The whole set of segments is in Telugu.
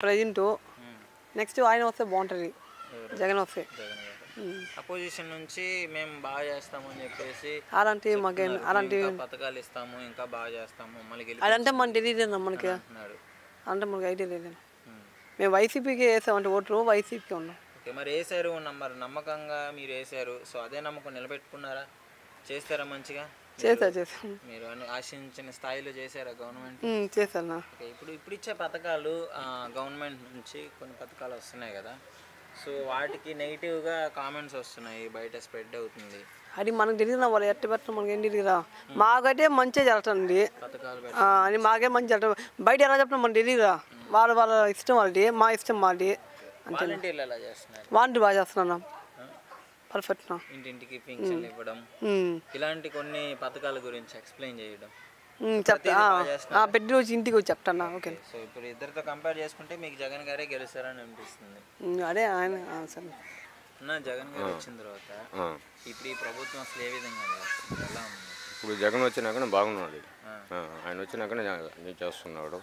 ప్రెజెంట్ నెక్స్ట్ ఆయన వస్తే బాగుంటుంది. జగన్ వస్తే అపోజిషన్ నుంచి మేము బాగా చేస్తామని చెప్పేసి అలాంటి పథకాలు ఇస్తాము, ఇంకా బాగా చేస్తాము, మళ్ళీ అదంటే మనకి తెలియదు, మనకి అంటే మనకి ఐడియా లేదు. మేము వైసీపీకి వేసామంటే ఓట్లు వైసీపీకి ఉన్నాం. ఓకే, మరి వేసారు, మరి నమ్మకంగా మీరు వేసారు. సో అదే నమ్మకం నిలబెట్టుకున్నారా? చేస్తారా మంచిగా? చేశాను. మీరు ఆశించిన స్థాయిలో చేశారా గవర్నమెంట్? చేశాను. ఇప్పుడు ఇచ్చే పథకాలు గవర్నమెంట్ నుంచి కొన్ని పథకాలు వస్తున్నాయి కదా, సో వాటికి నెగిటివ్గా కామెంట్స్ వస్తున్నాయి, బయట స్ప్రెడ్ అవుతుంది. అది మనకు తెలియదు, వాళ్ళు ఎట్ట పెట్టడం మనకి ఏం తెలియదా. మాకైతే మంచిగా జరుగుతుంది పథకాలు అని, మాకే మంచి జరగదు. బయట ఎలా చెప్పడం మనకు తెలియదా. వాళ్ళ ఇష్టం వాళ్ళది, మా ఇష్టం మాది. వాలంటీర్లు ఎలా చేస్తున్నారు? వాలంటీర్ బాగా చేస్తున్నాం, పర్ఫెక్ట్. ఇంటింటికి పింఛన్లు ఇవ్వడం, ఇలాంటి కొన్ని పథకాల గురించి ఎక్స్ప్లెయిన్ చేయడం పెద్ద రోజు ఇంటికి వచ్చి చెప్తాను. ఓకే, సో ఇప్పుడు ఇద్దరితో కంపేర్ చేసుకుంటే మీకు జగన్ గారే గెలుస్తారని అనిపిస్తుంది. అదే ఆయన సరే జగన్ గారు వచ్చిన తర్వాత ఇప్పుడు ఈ ప్రభుత్వం అసలు ఏ విధంగా ఎలా ఉంది? ఇప్పుడు జగన్ వచ్చినాక బాగున్నాడు, ఆయన వచ్చినాక చేస్తున్నాడు,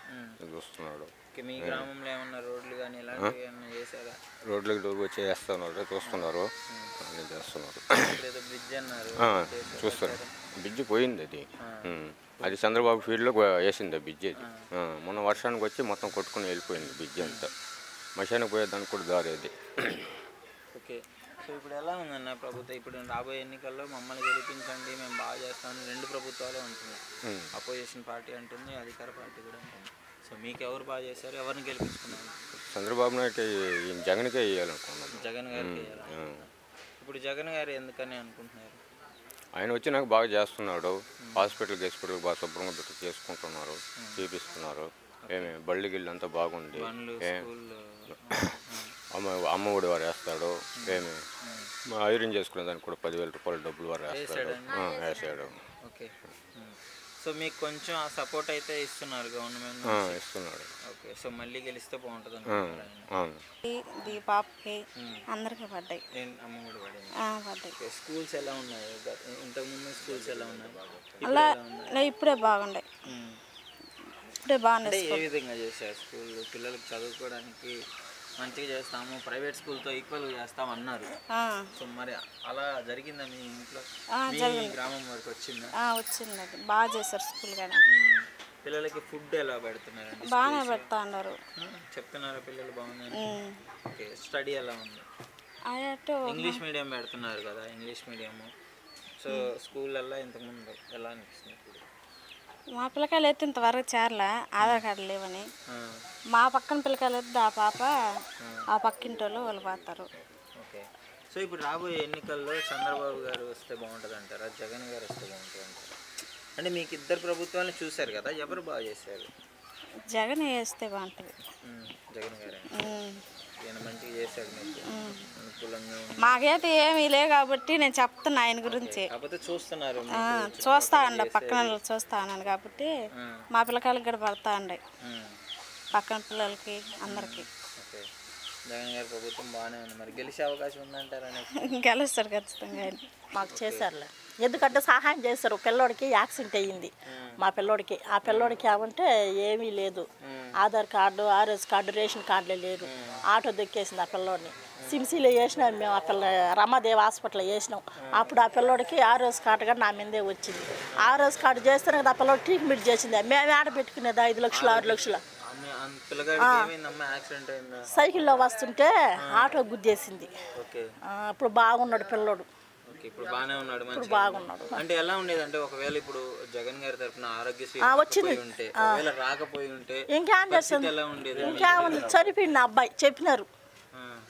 చూస్తున్నాడు. మీ గ్రామంలో ఏమన్నా రోడ్లు కానీ ఇలాంటివి ఏమన్నా చేశారా? రోడ్లకి వచ్చి వేస్తున్నారు, చూస్తున్నారు, అన్నీ చేస్తున్నారు. బ్రిడ్జ్ అన్నారు, చూస్తారు. బ్రిడ్జ్ పోయింది, అది చంద్రబాబు ఫీల్డ్లో వేసింది బ్రిడ్జ్. అది మొన్న వర్షానికి వచ్చి మొత్తం కొట్టుకుని వెళ్ళిపోయింది బ్రిడ్జ్ అంతా. మశానికి పోయేదానికి కూడా దారి అది. ఓకే, సో ఇప్పుడు ఎలా ఉందన్న ప్రభుత్వం? ఇప్పుడు రాబోయే ఎన్నికల్లో మమ్మల్ని గెలిపించండి, మేము బాగా చేస్తామని రెండు ప్రభుత్వాలు అంటున్నాయి. అపోజిషన్ పార్టీ అంటుంది, అధికార పార్టీ కూడా అంటుంది. సో మీకు ఎవరు బాగా చేశారు, ఎవరిని గెలిపించుకున్నారు? చంద్రబాబు నాయుడు జగన్కే వేయాలనుకున్నాను. జగన్ గారికి వేయాలి. ఇప్పుడు జగన్ గారు ఎందుకని అనుకుంటున్నారు? ఆయన వచ్చి నాకు బాగా చేస్తున్నాడు. హాస్పిటల్కి బాగా శుభ్రంగా పెట్టి చేసుకుంటున్నారు, చూపిస్తున్నారు. బళ్ళు గిళ్ళు అంతా బాగుంది. అమ్మఒడి వారు వేస్తాడు. ఐరన్ చేసుకునే దానికి కూడా 10,000 రూపాయలు డబ్బులు వారు వేసాడు. ఓకే, సో మీకు కొంచెం ఆ సపోర్ట్ అయితే ఇస్తున్నారు గవర్నమెంట్? ఇస్తున్నాడు. ఓకే, సో మళ్ళీ గెలిస్తే బాగుంటుంది. దీపాపకి అందరికి పడ్డాయి, అమ్మఒడి పడ్డాయి. స్కూల్స్ ఎలా ఉన్నాయి? ఇంతకుముందు స్కూల్స్ ఎలా ఉన్నాయి? అలా ఇప్పుడే బాగున్నాయి, ఇప్పుడే బాగున్నాయి. ఏ విధంగా చేశారు స్కూల్? పిల్లలకు చదువుకోవడానికి మంచిగా చేస్తాము, ప్రైవేట్ స్కూల్తో ఈక్వల్గా చేస్తాం అన్నారు. సో మరి అలా జరిగిందా మీ ఇంట్లో? గ్రామం వరకు వచ్చిందా? వచ్చింది, బాగా చేశారు స్కూల్ కానీ. పిల్లలకి ఫుడ్ ఎలా పెడుతున్నారు? బాగానే పెడతా అన్నారు. చెప్తున్నారు పిల్లలు బాగుందని. ఓకే, స్టడీ ఎలా ఉంది? ఇంగ్లీష్ మీడియం పెడుతున్నారు కదా, ఇంగ్లీష్ మీడియం. సో స్కూళ్ళల్లో ఇంతకుముందు ఎలా అనిపిస్తుంది? మా పిల్లకాయలు అయితే ఇంతవరకు చేరలే, ఆధార్ కార్డు లేవని. మా పక్కన పిల్లకాయలు అయితే ఆ పాప ఆ పక్కింటి వాళ్ళు పోతారు. ఓకే, సో ఇప్పుడు రాబోయే ఎన్నికల్లో చంద్రబాబు గారు వస్తే బాగుంటుంది అంటారా, జగన్ గారు వస్తే బాగుంటుంది అంటారా? అంటే మీకు ఇద్దరు ప్రభుత్వాన్ని చూశారు కదా, ఎవరు బాగా చేశారు? జగన్ వేస్తే బాగుంటుంది. జగన్ గారే మంచిగా చేశాడు, మీకు అనుకూలంగా. మాకైతే ఏమీ లే కాబట్టి నేను చెప్తున్నా ఆయన గురించి. చూస్తున్నారు, చూస్తా ఉండే పక్కన చూస్తా ఉన్నాను కాబట్టి మా పిల్లకాయలకి కూడా పడతా ఉండే, పక్కన పిల్లలకి అందరికి. జగన్ గారి ప్రభుత్వం బాగానే ఉంది, మరి గెలిచే అవకాశం ఉందంటారా? గెలుస్తారు ఖచ్చితంగా. మాకు చేశారులే, ఎందుకంటే సహాయం చేశారు. పిల్లోడికి యాక్సిడెంట్ అయ్యింది మా పిల్లోడికి. ఆ పిల్లోడికి ఏమంటే ఏమీ లేదు, Aadhaar card, RS card, ration కార్డులే లేదు. ఆటో దొక్కేసింది ఆ పిల్లోడిని. సిమ్సీలో వేసినాం మేము, ఆ పిల్ల రమాదేవి హాస్పిటల్లో వేసినాం. అప్పుడు ఆ పిల్లోడికి ఆర్ఎస్ కార్డు కూడా నా మీదే వచ్చింది. ఆర్ఎస్ కార్డు చేస్తేనే కదా ఆ పిల్లోడు ట్రీట్మెంట్ చేసింది. మేము ఆడ పెట్టుకునేది 5 లక్షలు 6 లక్షలు. సైకిల్లో వస్తుంటే ఆటో గుద్దేసింది. ఇప్పుడు బాగున్నాడు పిల్లోడు, ఇప్పుడు బాగానే ఉన్నాడు, ఇప్పుడు బాగున్నాడు. అంటే ఎలా ఉండేది అంటే ఒకవేళ ఇప్పుడు జగన్ గారి తరఫున ఆరోగ్యశ్రీ వచ్చింది ఉంటే, రాకపోయి ఉంటే ఇంకేం చేస్తుంది? ఎలా ఉండేది? ఇంకేముంది, చనిపోయిన అబ్బాయి చెప్పినారు,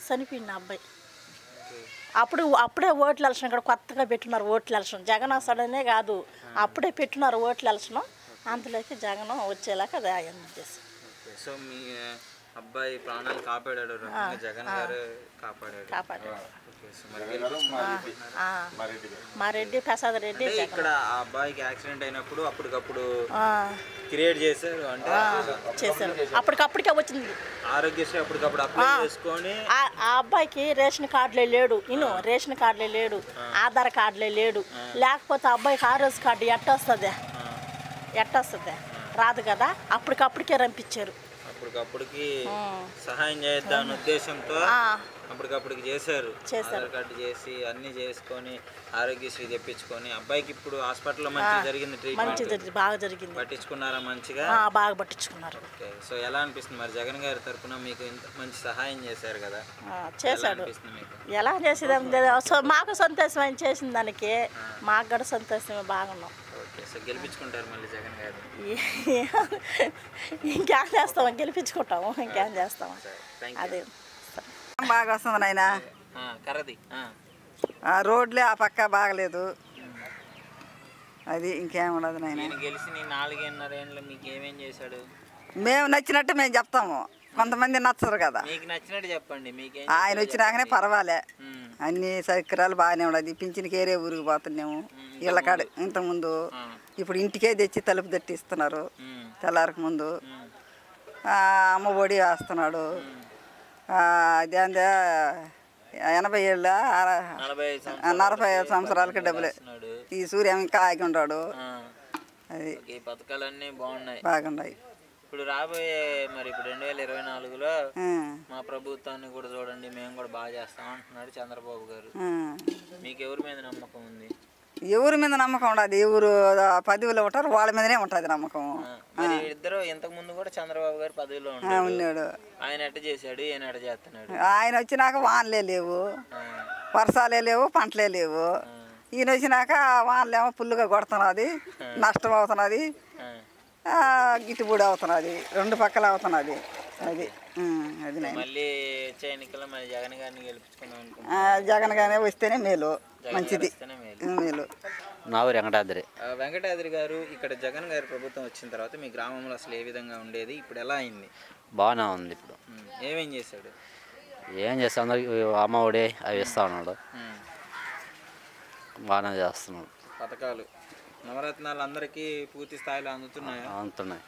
చనిపోయిన అబ్బాయి. అప్పుడే ఓట్ల ఎలక్షన్ కూడా కొత్తగా పెట్టున్నారు. ఓట్ల ఎలక్షన్ జగన్ వస్తాడనే కాదు, అప్పుడే పెట్టున్నారు ఓట్ల ఎలక్షన్. అంతలోకి జగన్ వచ్చేలాగా అది అయింది చేసి. సో మీ అబ్బాయి ప్రాణాలు కాపాడాడు, జగన్ గారు కాపాడాడు. మా రెడ్డి ప్రసాద్ రెడ్డి ఇక్కడ ఆ అబ్బాయికి యాక్సిడెంట్ అయినప్పుడు అప్పటికప్పుడు క్రియేట్ చేశారు, అంటే చేశారు. అప్పటికప్పటికే వచ్చింది ఆరోగ్యశ్రీ, అప్పటికప్పుడు అప్లై చేసుకొని. ఆ అబ్బాయికి రేషన్ కార్డులే లేడు, రేషన్ కార్డులే లేడు, ఆధార్ కార్డులే లేడు. లేకపోతే అబ్బాయికి ఆర్ఎస్ కార్డు ఎట్టొస్తుంది? రాదు కదా, అప్పటికప్పటికే రంపించారు. అప్పటికప్పటికి సహాయం చేద్దాం ఉద్దేశంతో అప్పటికప్పటికి చేశారు. ఆధార్ కార్డు చేసి అన్ని చేసుకొని ఆరోగ్యశ్రీ తెప్పించుకొని అబ్బాయికి ఇప్పుడు హాస్పిటల్లో మంచిగా జరిగింది ట్రీట్మెంట్. బాగా జరిగింది. పట్టించుకున్నారా మంచిగా? బాగా పట్టించుకున్నారు. ఓకే. సో ఎలా అనిపిస్తుంది మరి జగన్ గారి తరఫున మీకు ఇంత మంచి సహాయం చేశారు కదా? చేశాడు. ఎలా చేసేది మాకు సంతోషం ఆయన చేసిన దానికి మాకు కూడా సంతోషమే. బాగున్నాం. ఓకే. సో గెలిపించుకుంటారు మళ్ళీ జగన్ గారు? ఇంకేం చేస్తాము, గెలిపించుకుంటాము. ఇంకేం చేస్తాము. అదే బాగా వస్తుంది నాయన. కరది రోడ్లే ఆ పక్క బాగలేదు, అది ఇంకేం ఉండదు నాయన. నేను గెలిచి నీ 4.5 ఏళ్ళలో మీకు ఏమేం చేశాడు? మేము నచ్చినట్టు మేము చెప్తాము, కొంతమంది నచ్చరు కదా. మీకు నచ్చినట్టు చెప్పండి. మీకేం ఆయన వచ్చినాకనే పర్వాలే, అన్ని సౌకర్యాలు బాగానే ఉండదు. పింఛన్కి ఏరే ఊరికి పోతున్నాము ఇళ్ళకాడ. ఇంతకుముందు ఇప్పుడు ఇంటికే తెచ్చి తలుపు తట్టిస్తున్నారు. తెల్లారికి ముందు అమ్మ ఒడి వేస్తున్నాడు. అదేందే 80 ఏళ్ళ 45 సంవత్సరాలకి డబ్బులే. ఈ సూర్యం ఇంకా ఆగి ఉన్నాడు. అది ఈ పథకాలన్నీ బాగున్నాయి, బాగున్నాయి. ఇప్పుడు రాబోయే మరి ఇప్పుడు 2024లో మా ప్రభుత్వాన్ని కూడా చూడండి, మేము కూడా బాగా చేస్తాం అంటున్నాడు చంద్రబాబు గారు. మీకు ఎవరి మీద నమ్మకం ఉంది? ఎవరి మీద నమ్మకం ఉండదు, ఎవరు పదవిలో ఉంటారు వాళ్ళ మీదనే ఉంటుంది నమ్మకం. మరి ఇద్దరు ఇంతకు ముందు కూడా చంద్రబాబు గారు పదవిలో ఉన్నాడు. ఆయన ఎట్ట చేశాడు, ఈయన ఎట్ట చేస్తున్నాడు? ఆయన వచ్చినాక వానలే లేవు, వర్షాలే లేవు, పంటలే లేవు. ఈయన వచ్చినాక వానలేమో ఫుల్గా కొడుతున్నది, నష్టం అవుతున్నది, గిట్టుబడి అవుతున్నది, రెండు పక్కల అవుతున్నది. అది అది మళ్ళీ వచ్చే ఎన్నికల్లో మరి జగన్ గారిని గెలిపించుకుందాం అనుకుంటున్నా. జగన్ గానే వస్తేనే మేలు, మంచిది మేలు. నా ఊరు వెంకటాద్రి. వెంకటాద్రి గారు, ఇక్కడ జగన్ గారి ప్రభుత్వం వచ్చిన తర్వాత మీ గ్రామంలో అసలు ఏ విధంగా ఉండేది, ఇప్పుడు ఎలా అయింది? బాగానే ఉంది. ఇప్పుడు ఏమేం చేశాడు? ఏం చేస్తా, అందరికి అమ్మ ఒడి అవి ఇస్తా ఉన్నాడు, బాగానే చేస్తున్నాడు. పథకాలు నవరత్నాలు అందరికీ పూర్తి స్థాయిలో అందుతున్నాయా? అందుతున్నాయి.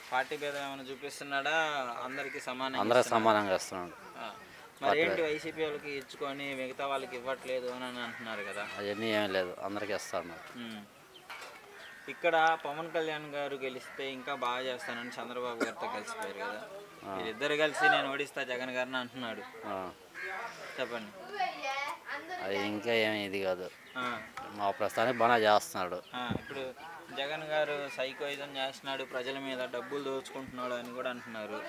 పార్టీ భేదం ఏమైనా చూపిస్తున్నాడా? అందరికీ సమానం, అందరికి సమానంగా ఇస్తున్నాడు. మరి ఏంటి వైసీపీ వాళ్ళకి ఇచ్చుకొని మిగతా వాళ్ళకి ఇవ్వట్లేదు అని అంటున్నారు కదా? అవన్నీ ఏమీ లేదు, అందరికీ ఇస్తా ఉన్నారు. ఇక్కడ పవన్ కళ్యాణ్ గారు గెలిస్తే ఇంకా బాగా చేస్తానని చంద్రబాబు గారితో కలిసిపోయారు కదా, వీళ్ళిద్దరు కలిసి నేను ఓడిస్తా జగన్ గారిని అంటున్నాడు. చెప్పండి. అది ఇంకా ఏమి ఇది కాదు, మా ప్రస్తుతానికి బాగా చేస్తున్నాడు. ఇప్పుడు జగన్ గారు సైకోయిజం చేస్తున్నాడు, ప్రజల మీద డబ్బులు దోచుకుంటున్నాడు అని కూడా అంటున్నారు.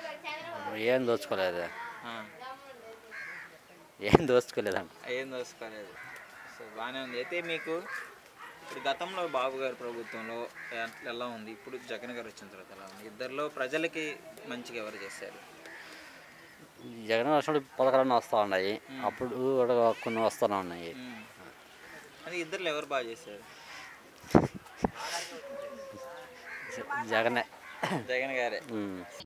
ఏం దోచుకోలేదు, ఏం దోచుకోలేదండి. ఏం దోచుకోలేదు. సో బాగానే ఉంది. అయితే మీకు ఇప్పుడు గతంలో బాబు గారి ప్రభుత్వంలో ఎలా ఉంది, ఇప్పుడు జగన్ గారు వచ్చిన తర్వాత ఎలా ఉంది? ఇద్దరిలో ప్రజలకి మంచిగా ఎవరు చేశారు? జగన్ వచ్చినప్పుడు పథకాలన్నీ వస్తూ ఉన్నాయి, అప్పుడు కూడా కొన్ని వస్తూనే ఉన్నాయి. అది ఇద్దరు ఎవరు బాగా చేశారు? జగనే, జగన్ గారే.